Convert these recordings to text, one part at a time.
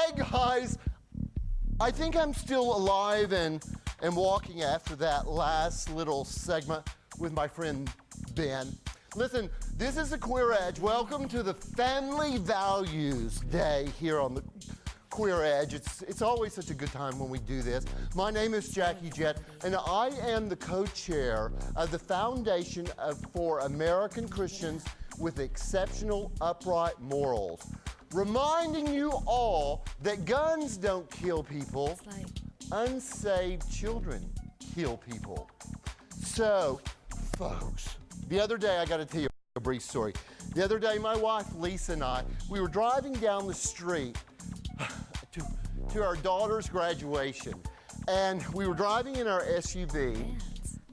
Hey guys, I think I'm still alive and walking after that last little segment with my friend Ben. Listen, this is the qUEerEdGe. Welcome to the Family Values Day here on the qUEerEdGe. It's always such a good time when we do this. My name is Jett, and I am the co-chair of the Foundation for American Christians with Exceptional Upright Morals, reminding you all that guns don't kill people, unsaved children kill people. So, folks, the other day, I got to tell you a brief story. The other day, my wife, Lisa, and I, we were driving down the street to our daughter's graduation. And we were driving in our SUV,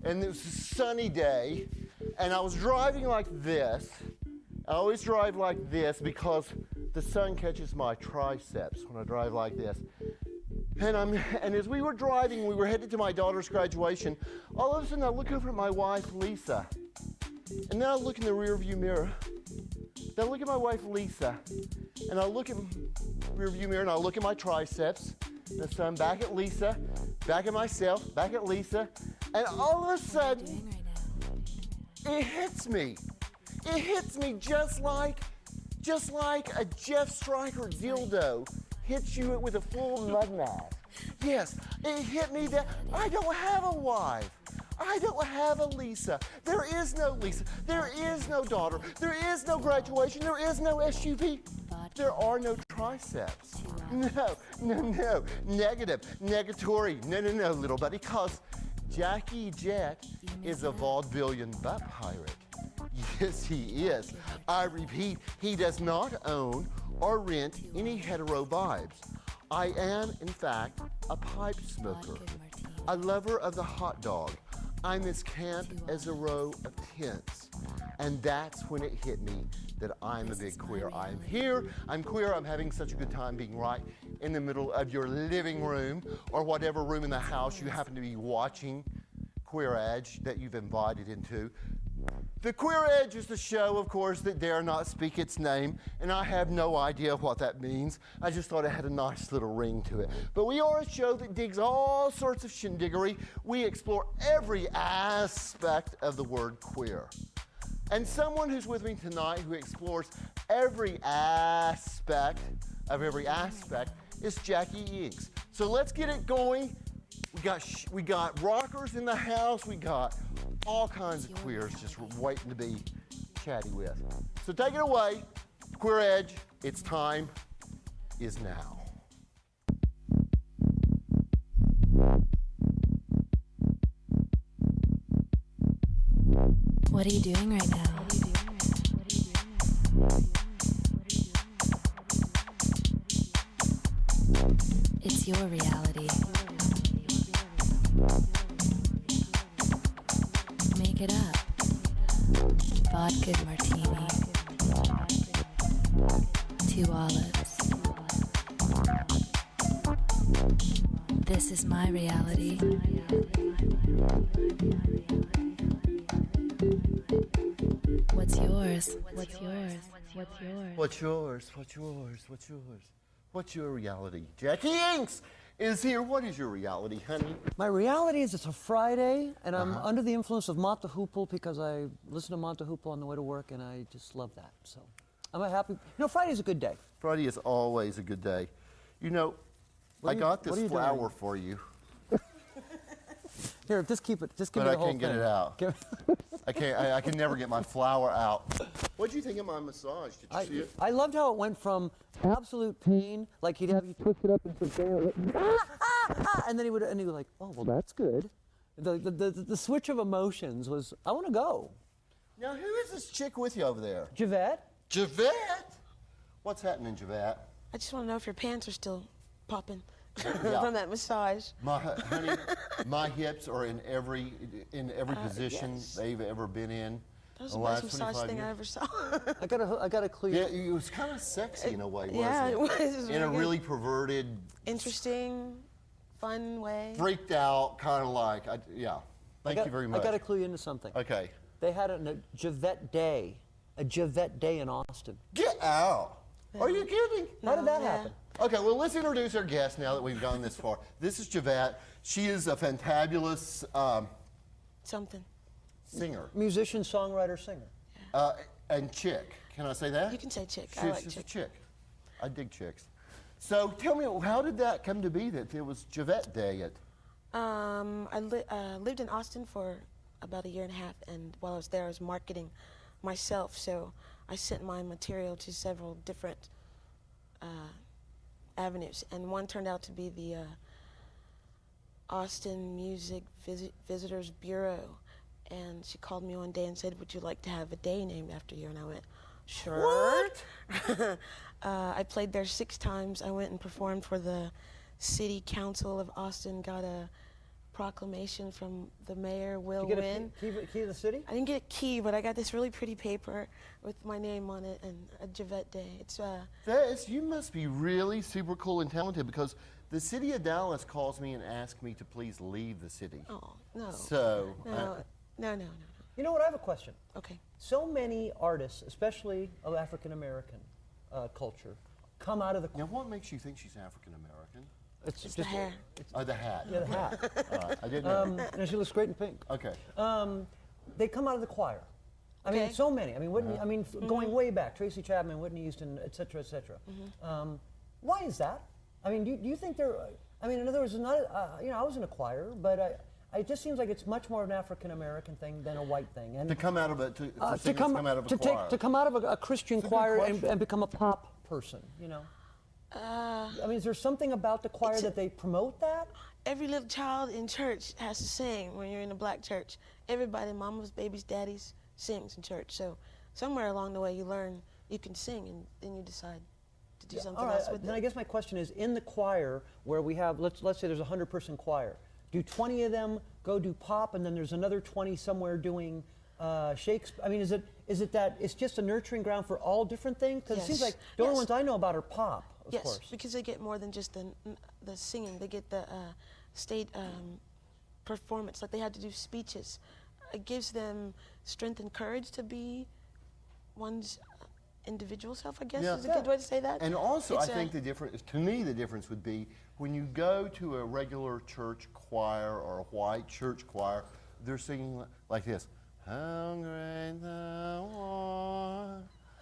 and it was a sunny day, and I was driving like this. I always drive like this because the sun catches my triceps when I drive like this. And as we were driving, we were headed to my daughter's graduation. All of a sudden, I look over at my wife, Lisa. And then I look in the rearview mirror. Then I look at my wife, Lisa. And I look in the rearview mirror, and I look at my triceps. And so I'm back at Lisa, back at myself, back at Lisa. And all of a sudden, it hits me. It hits me just like a Jeff Stryker dildo hits you with a full mud mask. Yes, it hit me that I don't have a wife. I don't have a Lisa. There is no Lisa. There is no daughter. There is no graduation. There is no SUV. There are no triceps. No. Negative. Negatory. No, little buddy. Because Jett is a vaudevillian butt pirate. Yes, he is. I repeat, he does not own or rent any hetero vibes. I am, in fact, a pipe smoker, a lover of the hot dog. I'm as camp as a row of tents. And that's when it hit me that I'm a big queer. I'm here, I'm queer, I'm having such a good time being right in the middle of your living room or whatever room in the house you happen to be watching qUEerEdGe that you've invited into. The qUEerEdGe is the show, of course, that dare not speak its name, and I have no idea what that means. I just thought it had a nice little ring to it. But we are a show that digs all sorts of shindiggery. We explore every aspect of the word queer. And someone who's with me tonight who explores every aspect of every aspect is Jackie Inks. So let's get it going. We got rockers in the house. We got all kinds of queers just waiting to be chatty with. So take it away, qUEerEdGe. Its time is now. What are you doing right now? It's your reality. Make it up. Vodka martini. 2 olives. This is my reality. What's yours? What's yours? What's yours? What's yours? What's yours? What's yours? What's your reality? Jackie Inks is here. What is your reality, honey? My reality is it's a Friday, and I'm under the influence of Mott the Hoople because I listen to Mott the Hoople on the way to work, and I just love that. So I'm a happy. Friday's a good day. Friday is always a good day. You know, I got this flower for you. Here, just keep it. Just give but me the whole thing. But I can't get it out. I can never get my flower out. What did you think of my massage? Did you see it? I loved how it went from absolute pain, like he'd have you twist it up into jail, and then he would like, oh well, that's good. The switch of emotions was, I want to go. Now, who is this chick with you over there? Javette. Javette? What's happening, Javette? I just want to know if your pants are still popping Yeah. from that massage. Honey, my hips are in every position yes. they've ever been in. That was the best massage thing I ever saw. I got a clear. Yeah, it was kind of sexy in a way, wasn't yeah, it? it was. In a good. really perverted, Interesting, fun way. freaked out, kind of like, yeah. Thank you very much. I got to clue you into something. Okay. They had a Javette Day in Austin. Get out. Are you kidding? How did that yeah. happen? Okay, well, let's introduce our guest now that we've gone this far. This is Jett. She is a fantabulous Something. singer Musician, songwriter, singer. and chick. Can I say that? You can say chick. I She's like just chick. a chick. I dig chicks. So tell me, how did that come to be that it was Jett Day at? I lived in Austin for about 1.5 years, and while I was there, I was marketing myself. So I sent my material to several different avenues, and one turned out to be the Austin Music Visitors Bureau. And she called me one day and said, "Would you like to have a day named after you?" And I went, "Sure." What? I played there 6 times. I went and performed for the City Council of Austin, got a proclamation from the mayor, Will Did you Wynn. get a key to the city? I didn't get a key, but I got this really pretty paper with my name on it and a Jett Day. It's You must be really super cool and talented, because the city of Dallas calls me and asks me to please leave the city. oh no. So, No. You know what? I have a question. Okay. So many artists, especially of African American culture, come out of the. now what makes you think she's African American? It's the hair. Oh, the hat. Yeah, the hat. All right, I didn't know. And she looks great in pink. Okay. They come out of the choir. I mean, Okay. so many. I mean, Whitney. I mean, going way back, Tracy Chapman, Whitney Houston, et cetera, et cetera. Why is that? I mean, do you think they're? I mean, in other words, it's not. I was in a choir, but it just seems like it's much more of an African American thing than a white thing. And To come out of it, to come out of a choir. to come out of a Christian It's a good choir question. and become a pop person. You know. I mean, is there something about the choir that they promote that? Every little child in church has to sing when you're in a black church. Everybody, mamas, babies, daddies, sings in church. So somewhere along the way you learn you can sing, and then you decide to do something All right. else with Then it. I guess my question is, in the choir where we have, let's say there's a 100-person choir, do 20 of them go do pop, and then there's another 20 somewhere doing Shakespeare? I mean, is it that it's just a nurturing ground for all different things? Because it seems Yes. like the only Yes. ones I know about are pop, of Yes, course. because they get more than just the singing. They get the state performance. Like they had to do speeches. It gives them strength and courage to be one's individual self, I guess is a good way to say that. And also, It's I think the difference, to me, the difference would be when you go to a regular church choir or a white church choir, they're singing like this: "How great thou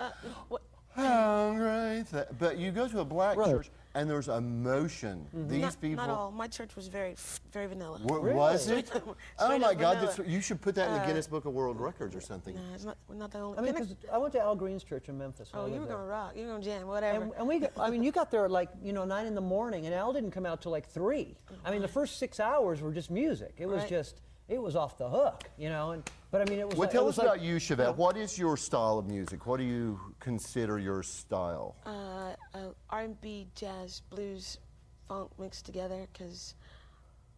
art, what, how great thou." But you go to a black Right. church and there's emotion. These people. not all. My church was very vanilla. Was it? Straight Oh my up God! vanilla. You should put that in the Guinness Book of World Records or something. No, it's not. We're not the only. I mean, because I went to Al Green's church in Memphis. when oh, I you lived were there. gonna rock. You were gonna jam. Whatever. And we got, I mean, you got there at like 9 in the morning, and Al didn't come out till like 3. I mean, the first 6 hours were just music. It was Right. just, it was off the hook, but I mean, it was. Well, like, tell it us was like, about you, Chevette. What is your style of music? What do you consider your style? R&B, jazz, blues, funk mixed together. Because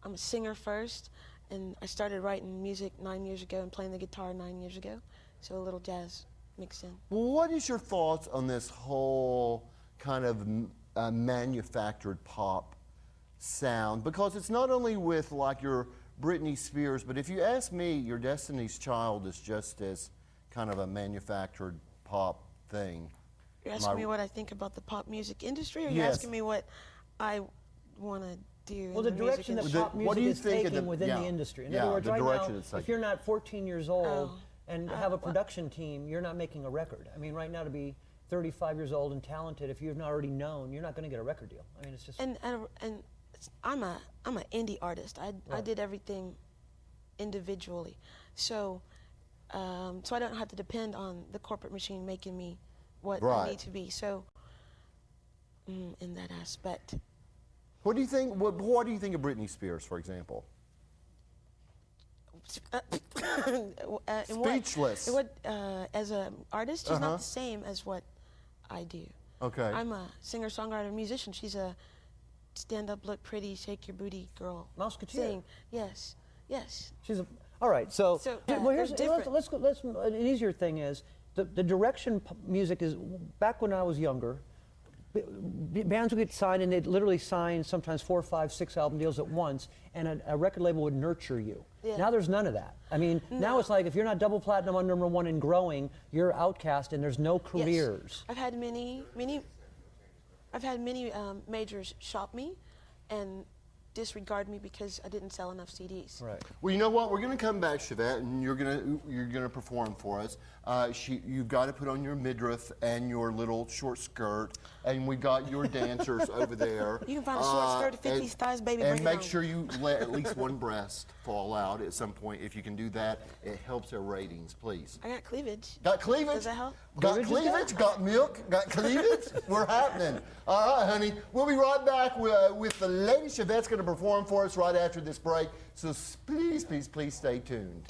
I'm a singer first, and I started writing music 9 years ago and playing the guitar 9 years ago. So a little jazz mixed in. Well, what is your thoughts on this whole kind of manufactured pop sound? Because it's not only with like your Britney Spears, but if you ask me, your Destiny's Child is just as kind of a manufactured pop thing. You're asking me what I think about the pop music industry, or you're Yes. asking me what I want to do? Well, in the music direction that industry? pop What do music you is think of taking the- within yeah. the industry. In Yeah, other words, the right direction now, it's taking. if you're not 14 years old Oh. and have a production team, you're not making a record. I mean, right now to be 35 years old and talented, if you're not already known, you're not going to get a record deal. I mean, it's just. And I'm an indie artist. I did everything individually, so I don't have to depend on the corporate machine making me what I Right. need to be. So in that aspect, What do you think? What do you think of Britney Spears, for example? in Speechless. What as an artist, she's not the same as what I do. Okay. I'm a singer, songwriter, musician. She's a stand up, look pretty, shake your booty girl. Musketeer. Sing. Yes. She's all right. So, So, well, here's they're different. let's an easier thing is the direction music is. Back when I was younger, bands would get signed and they'd literally sign sometimes 4, 5, 6 album deals at once, and a record label would nurture you. Yeah. Now there's none of that. I mean, now it's like if you're not double platinum on #1 and growing, you're outcast and there's no careers. Yes. I've had many I've had many majors shop me and disregard me because I didn't sell enough CDs. Right. Well, you know what? We're going to come back, Chevette, and you're gonna perform for us. You've got to put on your midriff and your little short skirt, and we got your dancers over there. You can find a short skirt to fit these thighs, baby. And bring it make on. sure you let at least one breast fall out at some point. If you can do that, it helps our ratings, please. I got cleavage. Got cleavage? Does that help? Got Cleavage is cleavage? Got milk? Got cleavage? We're happening. All right, honey. We'll be right back with the lady Chevette's going to perform for us right after this break. So please, please, please stay tuned.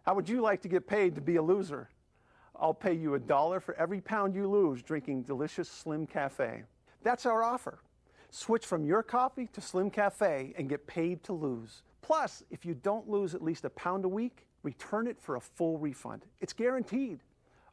How would you like to get paid to be a loser? I'll pay you $1 for every pound you lose drinking delicious Slim Cafe. That's our offer. Switch from your coffee to Slim Cafe and get paid to lose. Plus, if you don't lose at least a pound a week, return it for a full refund. It's guaranteed.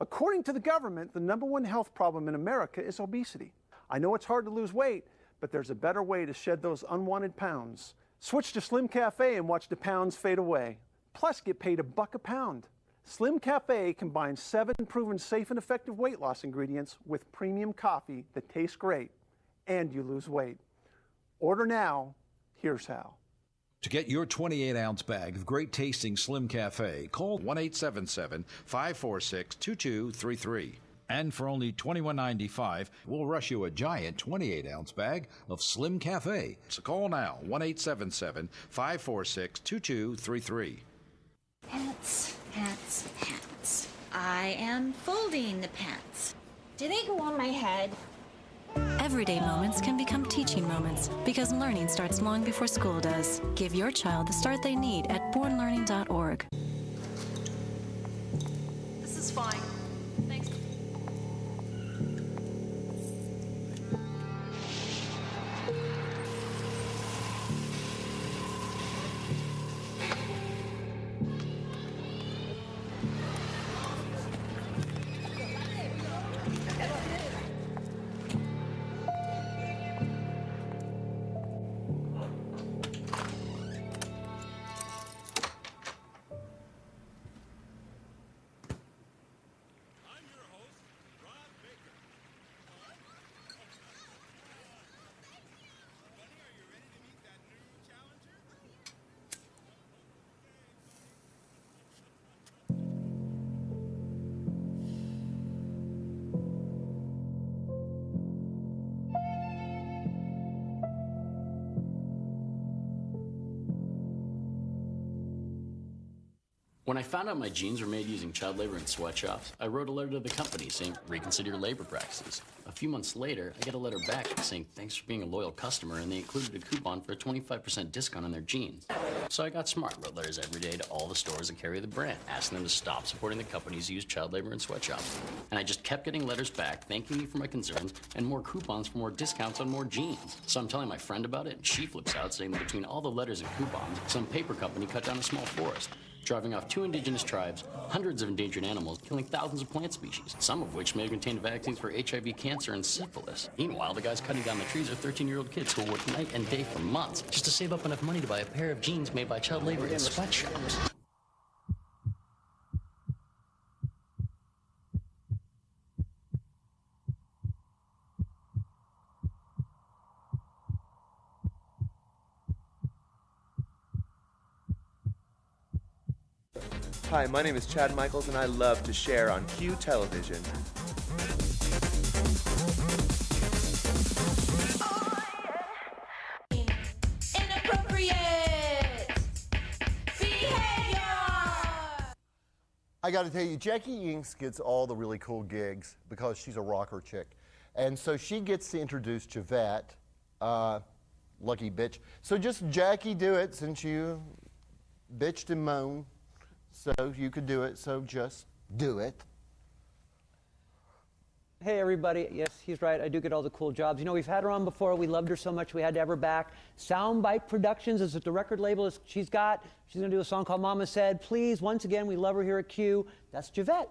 According to the government, the #1 health problem in America is obesity. I know it's hard to lose weight, but there's a better way to shed those unwanted pounds. Switch to Slim Cafe and watch the pounds fade away. Plus, get paid $1 a pound. Slim Cafe combines 7 proven safe and effective weight loss ingredients with premium coffee that tastes great, and you lose weight. Order now. Here's how. To get your 28-ounce bag of great-tasting Slim Cafe, call 1-877-546-2233. And for only $21.95, we'll rush you a giant 28-ounce bag of Slim Cafe. So call now, 1-877-546-2233. Pants, pants, pants. I am folding the pants. Do they go on my head? Everyday moments can become teaching moments because learning starts long before school does. Give your child the start they need at bornlearning.org. This is fine. Thanks. When I found out my jeans were made using child labor in sweatshops, I wrote a letter to the company saying, reconsider your labor practices. A few months later, I get a letter back saying, thanks for being a loyal customer, and they included a coupon for a 25% discount on their jeans. So I got smart, wrote letters every day to all the stores that carry the brand, asking them to stop supporting the companies who use child labor in sweatshops. And I just kept getting letters back, thanking me for my concerns, and more coupons for more discounts on more jeans. So I'm telling my friend about it, and she flips out, saying that between all the letters and coupons, some paper company cut down a small forest, driving off 2 indigenous tribes, hundreds of endangered animals, killing thousands of plant species, some of which may have contained vaccines for HIV, cancer, and syphilis. Meanwhile, the guys cutting down the trees are 13-year-old kids who will work night and day for months just to save up enough money to buy a pair of jeans made by child labor in sweatshops. Hi, my name is Chad Michaels, and I love to share on Q Television. Inappropriate behavior! I got to tell you, Jackie Inks gets all the really cool gigs because she's a rocker chick. And so she gets to introduce Javette, lucky bitch. So just Jackie, do it since you bitched and moaned. So you could do it, so just do it. Hey everybody, yes, he's right, I do get all the cool jobs. You know, we've had her on before, we loved her so much we had to have her back. Soundbite Productions is the record label she's got. She's gonna do a song called Mama Said. Please, once again, we love her here at Q. That's Javette.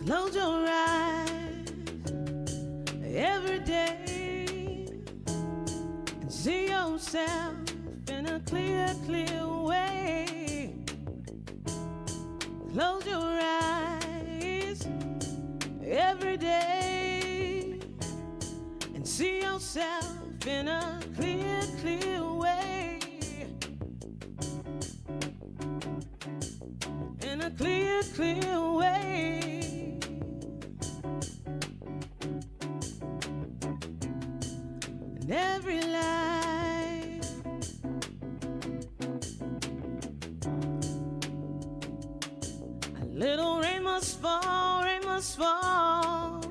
Close your eyes every day and see yourself in a clear, clear way. Close your eyes every day and see yourself in a clear, clear way. In a clear, clear way. And every life a little rain must fall, rain must fall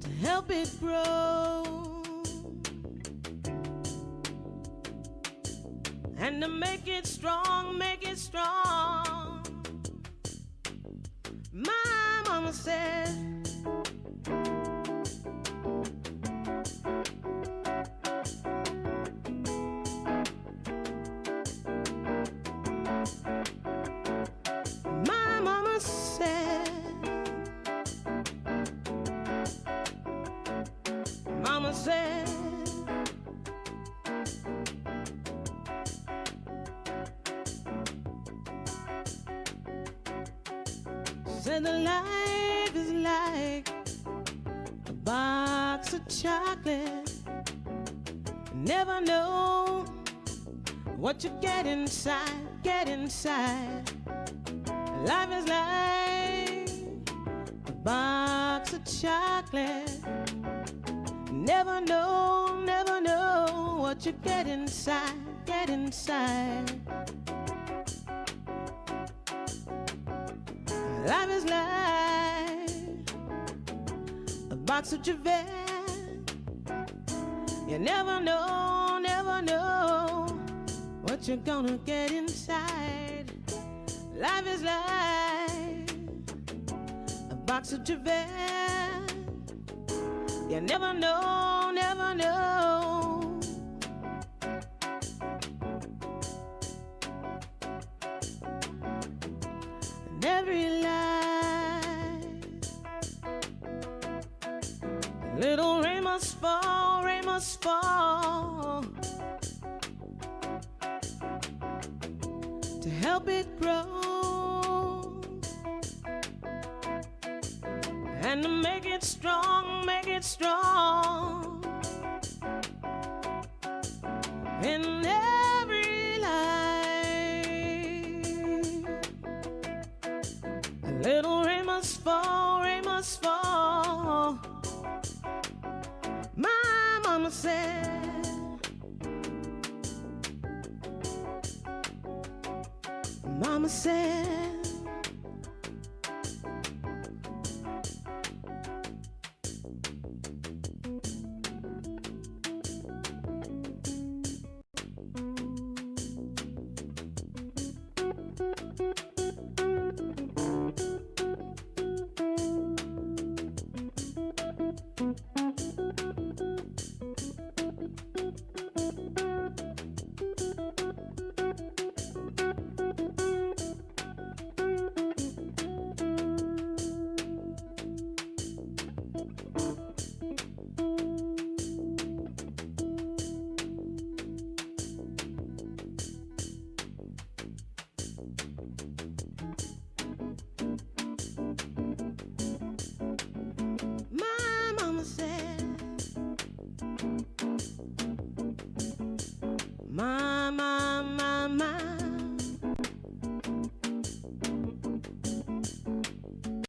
to help it grow. And to make it strong, make it strong. My mama said, my mama said, mama said, said the life is like a box of chocolate. Never know what you get inside, get inside. Life is like a box of chocolate. Never know what you get inside, get inside. Life is like a box of Jett. You never know what you're gonna get inside. Life is like a box of Jett. You never know, never know. And every life, a little rain must fall, rain must fall to help it grow. And to make it strong, make it strong. In every life, a little rain must fall, rain must fall. My mama said, mama said,